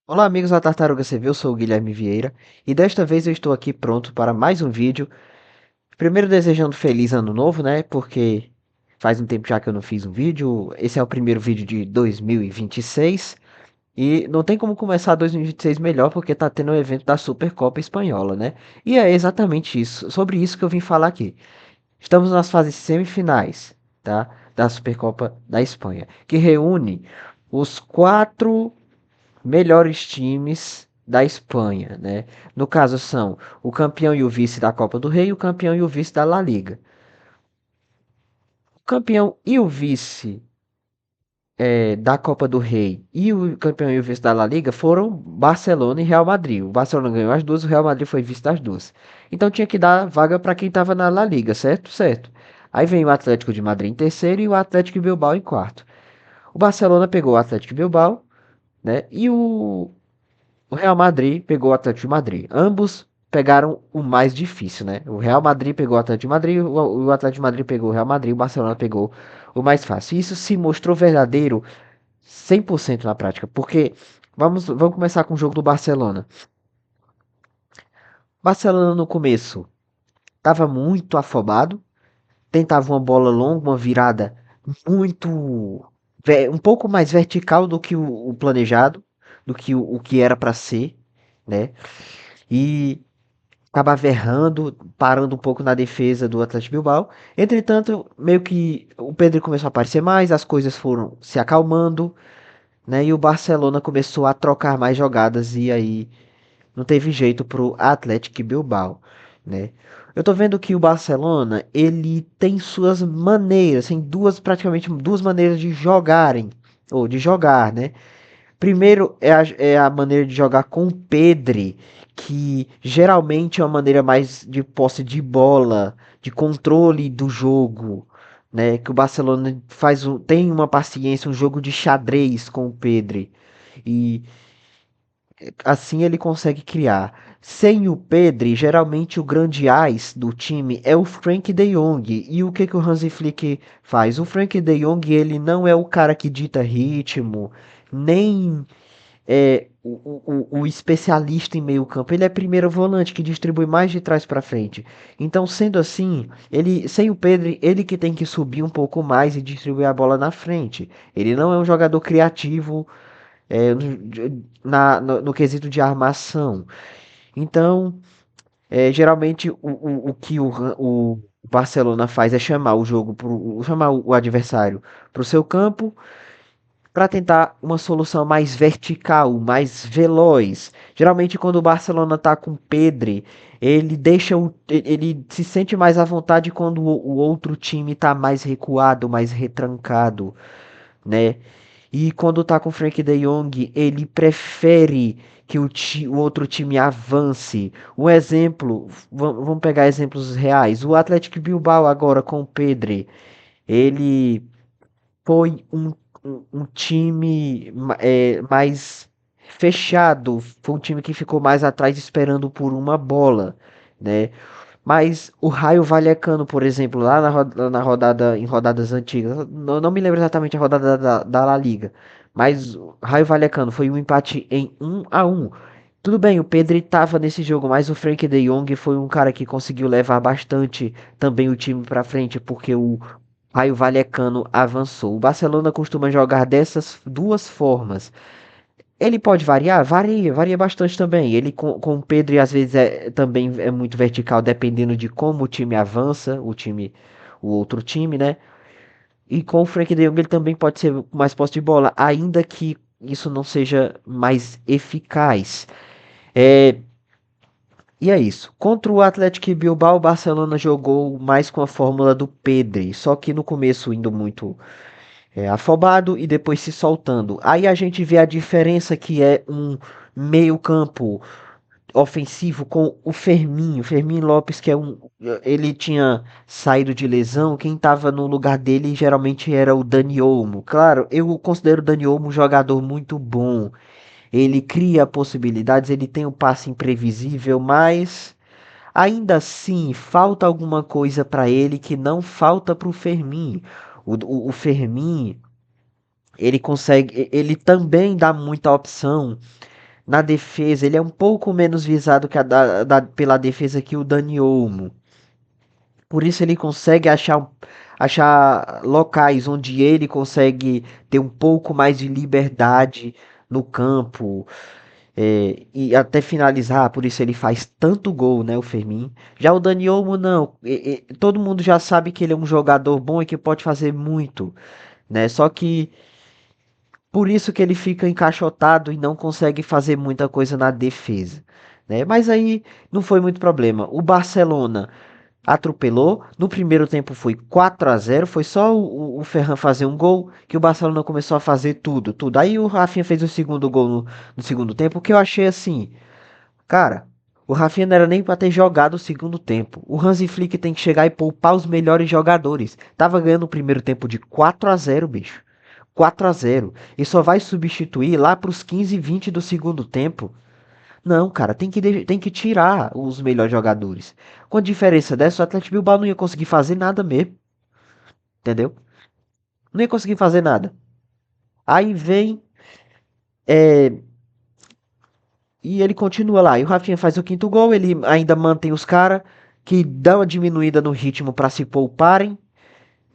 Olá, amigos da Tartaruga CV, eu sou o Guilherme Vieira e desta vez eu estou aqui pronto para mais um vídeo. Primeiro desejando feliz ano novo, né? Porque faz um tempo já que eu não fiz um vídeo. Esse é o primeiro vídeo de 2026 e não tem como começar 2026 melhor porque tá tendo o evento da Supercopa Espanhola, né? E é exatamente isso, sobre isso que eu vim falar aqui. Estamos nas fases semifinais, tá? Da Supercopa da Espanha, que reúne os quatro melhores times da Espanha, né? No caso são o campeão e o vice da Copa do Rei, o campeão e o vice da La Liga. O campeão e o vice da Copa do Rei e o campeão e o vice da La Liga foram Barcelona e Real Madrid. O Barcelona ganhou as duas, o Real Madrid foi vice das duas. Então tinha que dar vaga para quem estava na La Liga, certo? Certo. Aí vem o Atlético de Madrid em terceiro e o Atlético de Bilbao em quarto. O Barcelona pegou o Atlético de Bilbao, né? E o Real Madrid pegou o Atlético de Madrid. Ambos pegaram o mais difícil, né? O Real Madrid pegou o Atlético de Madrid, o Atlético de Madrid pegou o Real Madrid, o Barcelona pegou o mais fácil. Isso se mostrou verdadeiro 100% na prática, porque vamos começar com o jogo do Barcelona. Barcelona no começo estava muito afobado, tentava uma bola longa, uma virada muito um pouco mais vertical do que o planejado, do que o que era para ser, né? E acabava errando, parando um pouco na defesa do Atlético Bilbao. Entretanto, meio que o Pedro começou a aparecer mais, as coisas foram se acalmando, né? E o Barcelona começou a trocar mais jogadas e aí não teve jeito pro Atlético Bilbao, né? Eu tô vendo que o Barcelona, ele tem suas maneiras, tem praticamente duas maneiras de jogarem, ou de jogar, né? Primeiro é a maneira de jogar com o Pedri, que geralmente é uma maneira mais de posse de bola, de controle do jogo, né? Que o Barcelona tem uma paciência, um jogo de xadrez com o Pedri. E assim ele consegue criar. Sem o Pedri, geralmente o grande ás do time é o Frank de Jong. E o que que o Hansi Flick faz? O Frank de Jong, ele não é o cara que dita ritmo, nem o especialista em meio campo. Ele é primeiro volante que distribui mais de trás para frente. Então, sendo assim, ele sem o Pedro, ele que tem que subir um pouco mais e distribuir a bola na frente. Ele não é um jogador criativo no quesito de armação. Então, geralmente o que o Barcelona faz é chamar o jogo chamar o adversário para o seu campo para tentar uma solução mais vertical, mais veloz. Geralmente quando o Barcelona tá com Pedri, ele se sente mais à vontade quando o outro time tá mais recuado, mais retrancado, né? E quando tá com Frank De Jong, ele prefere que o outro time avance. Um exemplo, vamos pegar exemplos reais. O Atlético Bilbao agora com o Pedri, ele foi um time mais fechado, foi um time que ficou mais atrás esperando por uma bola, né? Mas o Raio Vallecano, por exemplo, lá na rodada, em rodadas antigas, não me lembro exatamente a rodada da La Liga, mas o Raio Vallecano foi um empate em 1-1. Tudo bem, o Pedri estava nesse jogo, mas o Frank de Jong foi um cara que conseguiu levar bastante também o time para frente, porque o Raio Vallecano avançou. O Barcelona costuma jogar dessas duas formas. Ele pode variar? Varia bastante também. Ele com o Pedro às vezes também é muito vertical, dependendo de como o time avança, o outro time, né? E com o Frank de Jong ele também pode ser mais posse de bola, ainda que isso não seja mais eficaz. É, e é isso. Contra o Atlético Bilbao, o Barcelona jogou mais com a fórmula do Pedri, só que no começo indo muito afobado e depois se soltando. Aí a gente vê a diferença que é um meio-campo ofensivo com o Fermin, Lopes, que ele tinha saído de lesão, quem estava no lugar dele geralmente era o Dani Olmo. Claro, eu considero o Dani Olmo um jogador muito bom. Ele cria possibilidades, ele tem um passe imprevisível, mas ainda assim falta alguma coisa para ele que não falta para o Fermin. O Fermin Ele consegue, ele também dá muita opção na defesa. Ele é um pouco menos visado que pela defesa que o Dani Olmo. Por isso ele consegue achar locais onde ele consegue ter um pouco mais de liberdade no campo, e até finalizar. Por isso ele faz tanto gol, né, o Fermin. Já o Dani Olmo não. Todo mundo já sabe que ele é um jogador bom e que pode fazer muito, né? Só que por isso que ele fica encaixotado e não consegue fazer muita coisa na defesa, né? Mas aí não foi muito problema. O Barcelona atropelou. No primeiro tempo foi 4-0. Foi só o Ferran fazer um gol que o Barcelona começou a fazer tudo, tudo. Aí o Rafinha fez o segundo gol no segundo tempo, que eu achei assim, cara. O Rafinha não era nem pra ter jogado o segundo tempo. O Hansi Flick tem que chegar e poupar os melhores jogadores. Tava ganhando o primeiro tempo de 4-0, bicho. 4-0. E só vai substituir lá pros 15, 20 do segundo tempo. Não, cara, tem que tirar os melhores jogadores. Com a diferença dessa, o Atlético Bilbao não ia conseguir fazer nada mesmo, entendeu? Não ia conseguir fazer nada. Aí vem, é, e ele continua lá. E o Rafinha faz o quinto gol, ele ainda mantém os caras que dão uma diminuída no ritmo para se pouparem,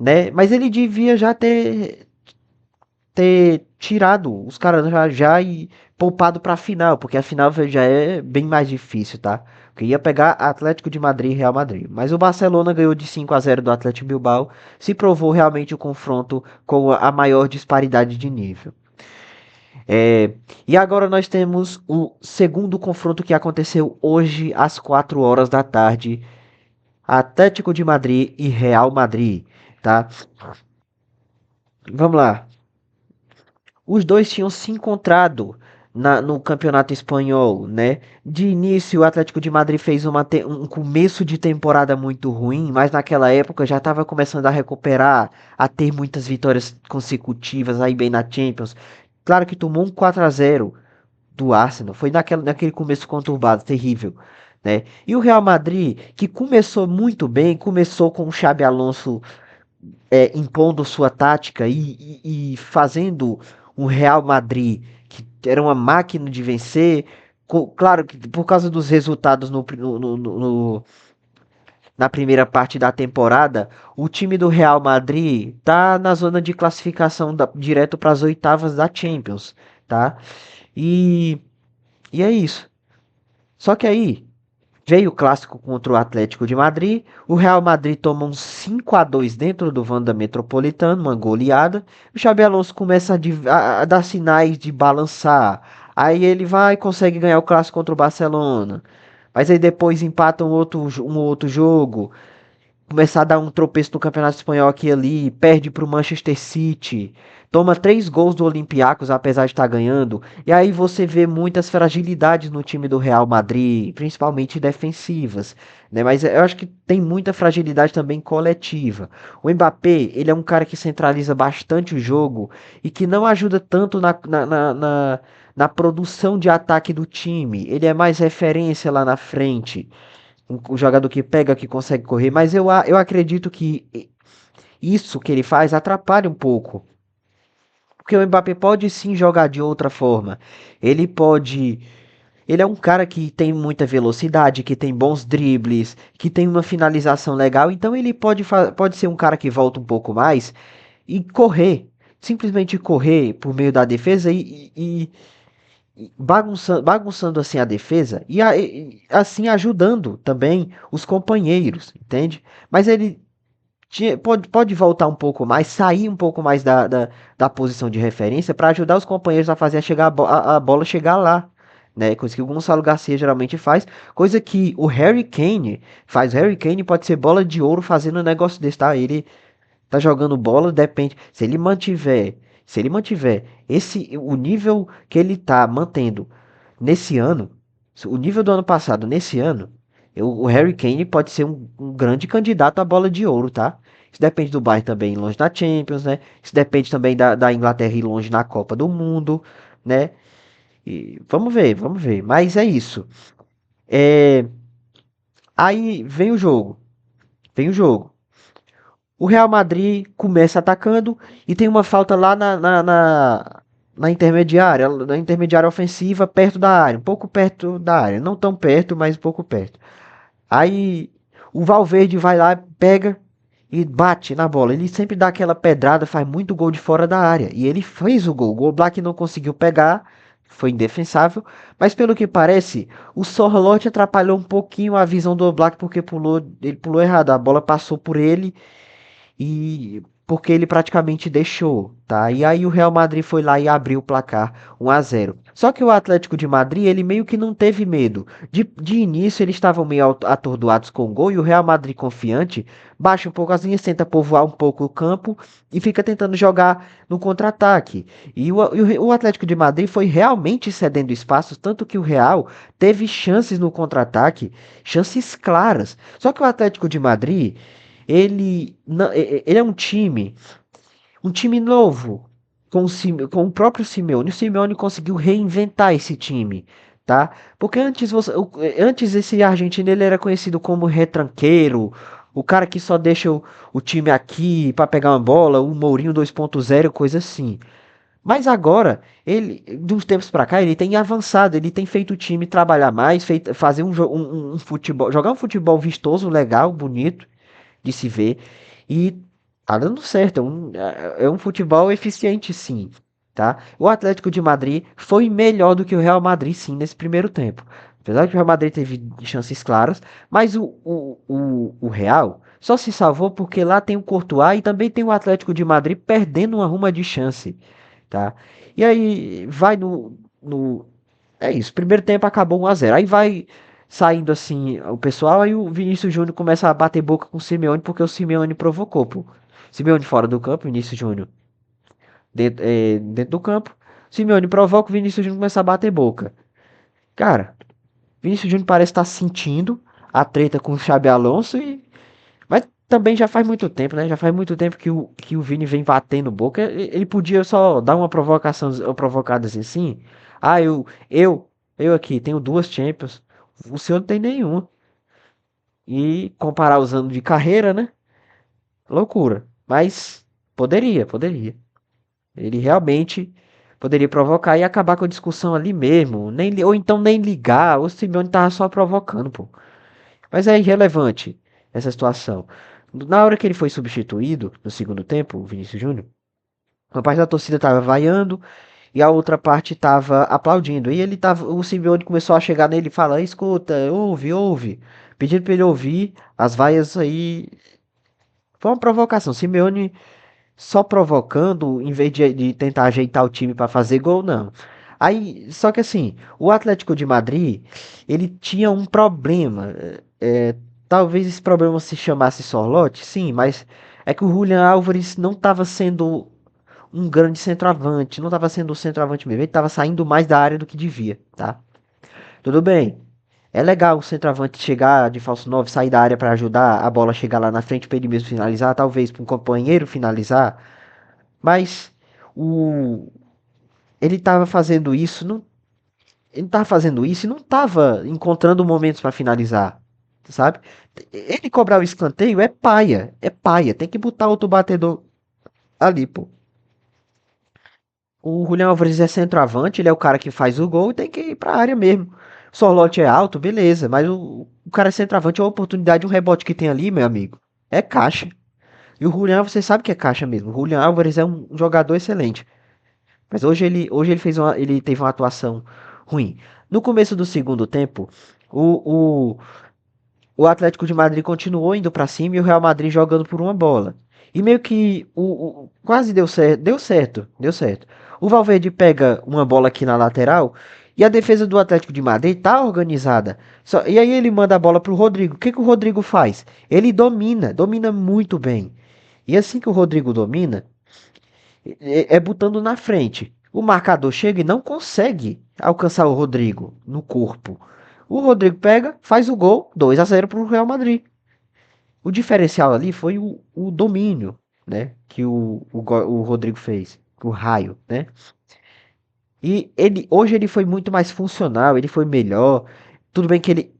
né? Mas ele devia já ter tirado os caras já e poupado para a final, porque a final já é bem mais difícil, tá? Porque ia pegar Atlético de Madrid e Real Madrid. Mas o Barcelona ganhou de 5-0 do Atlético Bilbao, se provou realmente o confronto com a maior disparidade de nível. E agora nós temos o segundo confronto que aconteceu hoje às 4 horas da tarde. Atlético de Madrid e Real Madrid, tá? Vamos lá. Os dois tinham se encontrado no Campeonato Espanhol, né? De início, o Atlético de Madrid fez um começo de temporada muito ruim, mas naquela época já estava começando a recuperar, a ter muitas vitórias consecutivas aí bem na Champions. Claro que tomou um 4-0 do Arsenal, foi naquele começo conturbado, terrível, né? E o Real Madrid, que começou muito bem, começou com o Xabi Alonso impondo sua tática e fazendo um Real Madrid que era uma máquina de vencer. Claro que por causa dos resultados na primeira parte da temporada, o time do Real Madrid tá na zona de classificação direto para as oitavas da Champions, tá? E, e é isso. Só que aí veio o clássico contra o Atlético de Madrid. O Real Madrid toma um 5-2 dentro do Wanda Metropolitano, uma goleada. O Xabi Alonso começa a dar sinais de balançar. Aí ele vai e consegue ganhar o clássico contra o Barcelona. Mas aí depois empata um outro jogo, começar a dar um tropeço no Campeonato Espanhol aqui e ali, perde para o Manchester City, toma 3 gols do Olympiacos apesar de estar ganhando, e aí você vê muitas fragilidades no time do Real Madrid, principalmente defensivas, né? Mas eu acho que tem muita fragilidade também coletiva. O Mbappé, ele é um cara que centraliza bastante o jogo e que não ajuda tanto na produção de ataque do time. Ele é mais referência lá na frente, um jogador que pega, que consegue correr, mas eu acredito que isso que ele faz atrapalha um pouco. Porque o Mbappé pode sim jogar de outra forma. Ele pode. Ele é um cara que tem muita velocidade, que tem bons dribles, que tem uma finalização legal. Então ele pode ser um cara que volta um pouco mais e correr. Simplesmente correr por meio da defesa bagunçando assim a defesa e assim ajudando também os companheiros, entende? Mas ele pode voltar um pouco mais, sair um pouco mais da posição de referência para ajudar os companheiros a fazer a bola chegar lá. Né, coisa que o Gonçalo Garcia geralmente faz, coisa que o Harry Kane faz. O Harry Kane pode ser bola de ouro fazendo um negócio desse, tá? Ele tá jogando bola, depende. Se ele mantiver o nível que ele tá mantendo nesse ano, o nível do ano passado nesse ano, o Harry Kane pode ser um grande candidato à bola de ouro, tá? Isso depende do Bayern também ir longe na Champions, né? Isso depende também da Inglaterra ir longe na Copa do Mundo, né? E vamos ver, vamos ver. Mas é isso. É, aí vem o jogo. Vem o jogo. O Real Madrid começa atacando e tem uma falta lá na intermediária ofensiva, perto da área, um pouco perto da área, não tão perto, mas um pouco perto. Aí o Valverde vai lá, pega e bate na bola. Ele sempre dá aquela pedrada, faz muito gol de fora da área. E ele fez o gol. O gol Black não conseguiu pegar, foi indefensável. Mas pelo que parece, o Sorloth atrapalhou um pouquinho a visão do Black porque ele pulou errado. A bola passou por ele e porque ele praticamente deixou, tá? E aí o Real Madrid foi lá e abriu o placar 1-0. Só que o Atlético de Madrid, ele meio que não teve medo. De início, eles estavam meio atordoados com o gol e o Real Madrid confiante baixa um pouco as linhas, tenta povoar um pouco o campo e fica tentando jogar no contra-ataque. E o Atlético de Madrid foi realmente cedendo espaços, tanto que o Real teve chances no contra-ataque, chances claras. Só que o Atlético de Madrid ele é um time novo, com o próprio Simeone. O Simeone conseguiu reinventar esse time, tá? Porque antes esse argentino ele era conhecido como retranqueiro, o cara que só deixa o time aqui para pegar uma bola, o Mourinho 2.0, coisa assim. Mas agora, de uns tempos pra cá, ele tem avançado, ele tem feito o time trabalhar mais, fazer um futebol, jogar um futebol vistoso, legal, bonito de se ver. E tá dando certo, é um futebol eficiente sim, tá? O Atlético de Madrid foi melhor do que o Real Madrid sim nesse primeiro tempo. Apesar que o Real Madrid teve chances claras, mas o Real só se salvou porque lá tem o Courtois e também tem o Atlético de Madrid perdendo uma ruma de chance, tá? E aí vai no é isso. Primeiro tempo acabou 1-0. Aí vai saindo assim o pessoal, aí o Vinícius Júnior começa a bater boca com o Simeone porque o Simeone provocou, pô. Simeone fora do campo, Vinícius Júnior dentro do campo. Simeone provoca, o Vinícius Júnior começa a bater boca. Cara, Vinícius Júnior parece estar sentindo a treta com o Xabi Alonso e mas também já faz muito tempo, né? Já faz muito tempo que o Vini vem batendo boca. Ele podia só dar uma provocação, uma provocada assim. Ah, eu aqui tenho duas Champions. O senhor não tem nenhuma. E comparar os anos de carreira, né? Loucura. Mas poderia. Ele realmente poderia provocar e acabar com a discussão ali mesmo. Ou então nem ligar. O Simeone tava só provocando, pô. Mas é irrelevante essa situação. Na hora que ele foi substituído, no segundo tempo, o Vinícius Júnior, uma parte da torcida estava vaiando e a outra parte estava aplaudindo. E o Simeone começou a chegar nele e falar: escuta, ouve, pedindo para ele ouvir as vaias aí. Foi uma provocação. Simeone só provocando, em vez de tentar ajeitar o time para fazer gol, não. Aí, só que assim, o Atlético de Madrid, ele tinha um problema. Talvez esse problema se chamasse Sorlote, sim, mas é que o Julian Álvares não estava sendo um grande centroavante, não estava sendo um centroavante mesmo, ele estava saindo mais da área do que devia, tá? Tudo bem. É legal o centroavante chegar de falso 9, sair da área para ajudar a bola a chegar lá na frente para ele mesmo finalizar, talvez para um companheiro finalizar, mas o ele estava fazendo isso, não, ele estava fazendo isso e não estava encontrando momentos para finalizar, sabe? Ele cobrar o escanteio é paia, tem que botar outro batedor ali, pô. O Julião Alvarez é centroavante, ele é o cara que faz o gol e tem que ir pra área mesmo. O Sorlote é alto, beleza, mas o cara é centroavante, é uma oportunidade, um rebote que tem ali, meu amigo, é caixa. E o Julião, você sabe que é caixa mesmo. O Julião Álvares é um jogador excelente. Mas hoje ele teve uma atuação ruim. No começo do segundo tempo, o, o, o Atlético de Madrid continuou indo para cima e o Real Madrid jogando por uma bola. E meio que quase deu certo. O Valverde pega uma bola aqui na lateral e a defesa do Atlético de Madrid tá organizada. E aí ele manda a bola pro Rodrigo. O que o Rodrigo faz? Ele domina muito bem. E assim que o Rodrigo domina, é botando na frente. O marcador chega e não consegue alcançar o Rodrigo no corpo. O Rodrigo pega, faz o gol, 2-0 para o Real Madrid. O diferencial ali foi o domínio, né, que o Rodrigo fez, o raio, né? E hoje ele foi muito mais funcional, ele foi melhor. Tudo bem que ele,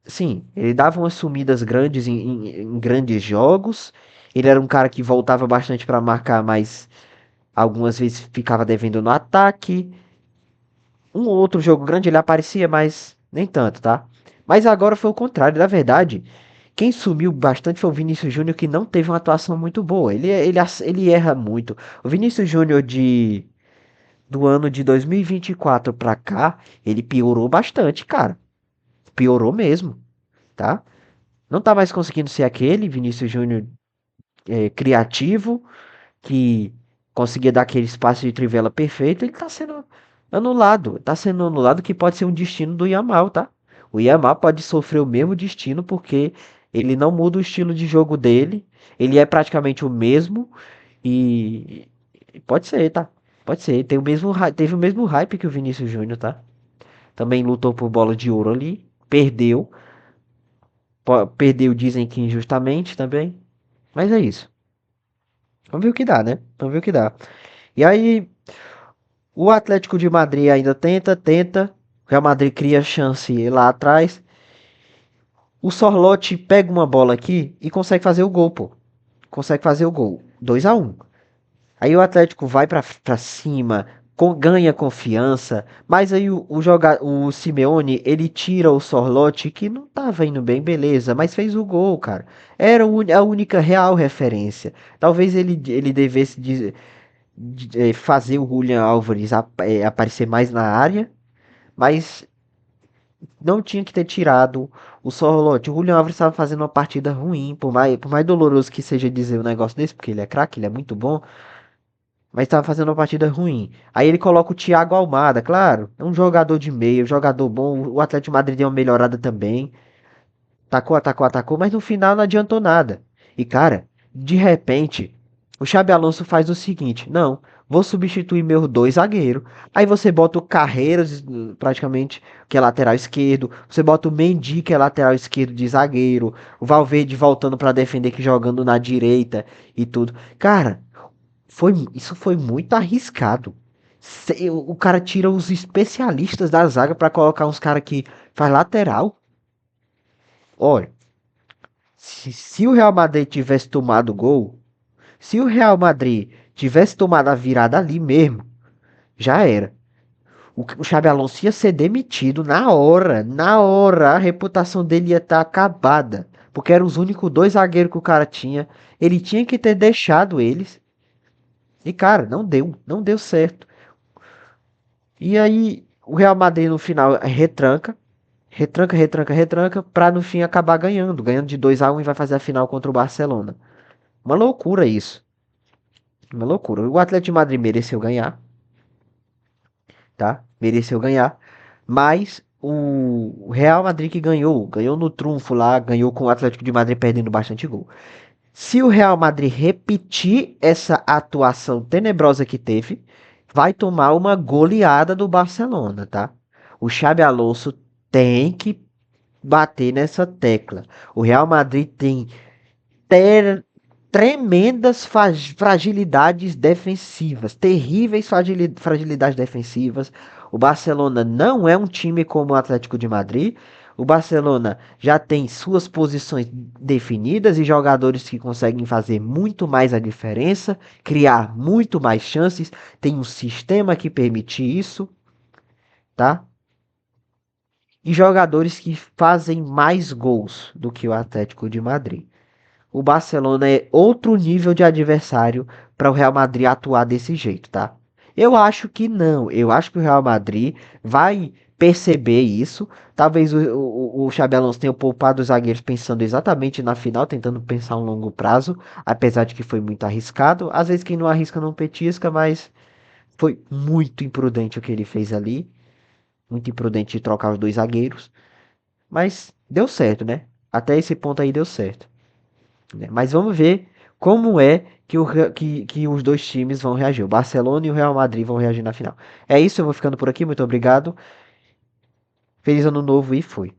sim, ele dava umas sumidas grandes em grandes jogos. Ele era um cara que voltava bastante para marcar, mas algumas vezes ficava devendo no ataque. Um ou outro jogo grande ele aparecia, mas nem tanto, tá? Mas agora foi o contrário, na verdade. Quem sumiu bastante foi o Vinícius Júnior, que não teve uma atuação muito boa. Ele erra muito. O Vinícius Júnior do ano de 2024 pra cá, ele piorou bastante, cara. Piorou mesmo, tá? Não tá mais conseguindo ser aquele Vinícius Júnior criativo, que conseguia dar aquele espaço de trivela perfeito. Ele tá sendo anulado. Tá sendo anulado, que pode ser um destino do Yamal, tá? O Yamal pode sofrer o mesmo destino porque ele não muda o estilo de jogo dele. Ele é praticamente o mesmo e pode ser, tá? Pode ser. Teve o mesmo hype que o Vinícius Júnior, tá? Também lutou por bola de ouro ali, perdeu. Perdeu, dizem que injustamente também. Mas é isso. Vamos ver o que dá, né? Vamos ver o que dá. E aí, o Atlético de Madrid ainda tenta. O Real Madrid cria chance lá atrás. O Sorlote pega uma bola aqui e consegue fazer o gol, pô. Consegue fazer o gol. 2-1. Aí o Atlético vai pra cima, ganha confiança, mas aí o Simeone, ele tira o Sorlote, que não tava indo bem, beleza, mas fez o gol, cara. Era a única real referência. Talvez ele devesse fazer o Julian Álvares aparecer mais na área, mas não tinha que ter tirado o Sorlote. O Julian Álvares estava fazendo uma partida ruim, por mais doloroso que seja dizer um negócio desse, porque ele é craque, ele é muito bom, mas estava fazendo uma partida ruim. Aí ele coloca o Thiago Almada, claro, é um jogador de meio, jogador bom. O Atlético de Madrid deu uma melhorada também. Atacou, mas no final não adiantou nada. E cara, de repente, o Xabi Alonso faz o seguinte: não, vou substituir meus dois zagueiros. Aí você bota o Carreiras, praticamente, que é lateral esquerdo. Você bota o Mendy, que é lateral esquerdo de zagueiro. O Valverde voltando para defender, que jogando na direita e tudo. Cara, isso foi muito arriscado. O cara tira os especialistas da zaga para colocar uns caras que faz lateral. Olha, se o Real Madrid tivesse tomado gol, se o Real Madrid tivesse tomado a virada ali mesmo, já era. O Xabi Alonso ia ser demitido na hora, na hora. A reputação dele ia estar acabada, porque eram os únicos dois zagueiros que o cara tinha. Ele tinha que ter deixado eles. E cara, não deu certo. E aí o Real Madrid no final retranca, pra no fim acabar ganhando de 2-1 e vai fazer a final contra o Barcelona. Uma loucura isso. Uma loucura. O Atlético de Madrid mereceu ganhar, tá? Mereceu ganhar. Mas o Real Madrid que ganhou no trunfo lá, ganhou com o Atlético de Madrid perdendo bastante gol. Se o Real Madrid repetir essa atuação tenebrosa que teve, vai tomar uma goleada do Barcelona, tá? O Xabi Alonso tem que bater nessa tecla. O Real Madrid tem ter tremendas fragilidades defensivas, terríveis fragilidades defensivas. O Barcelona não é um time como o Atlético de Madrid. O Barcelona já tem suas posições definidas e jogadores que conseguem fazer muito mais a diferença, criar muito mais chances. Tem um sistema que permite isso, tá? E jogadores que fazem mais gols do que o Atlético de Madrid. O Barcelona é outro nível de adversário para o Real Madrid atuar desse jeito, tá? Eu acho que não. Eu acho que o Real Madrid vai perceber isso. Talvez o Xabi Alonso tenha poupado os zagueiros pensando exatamente na final, tentando pensar um longo prazo, apesar de que foi muito arriscado. Às vezes quem não arrisca não petisca, mas foi muito imprudente o que ele fez ali. Muito imprudente de trocar os dois zagueiros. Mas deu certo, né? Até esse ponto aí deu certo, né? Mas vamos ver como é que os dois times vão reagir. O Barcelona e o Real Madrid vão reagir na final. É isso, eu vou ficando por aqui. Muito obrigado. Feliz ano novo e fui.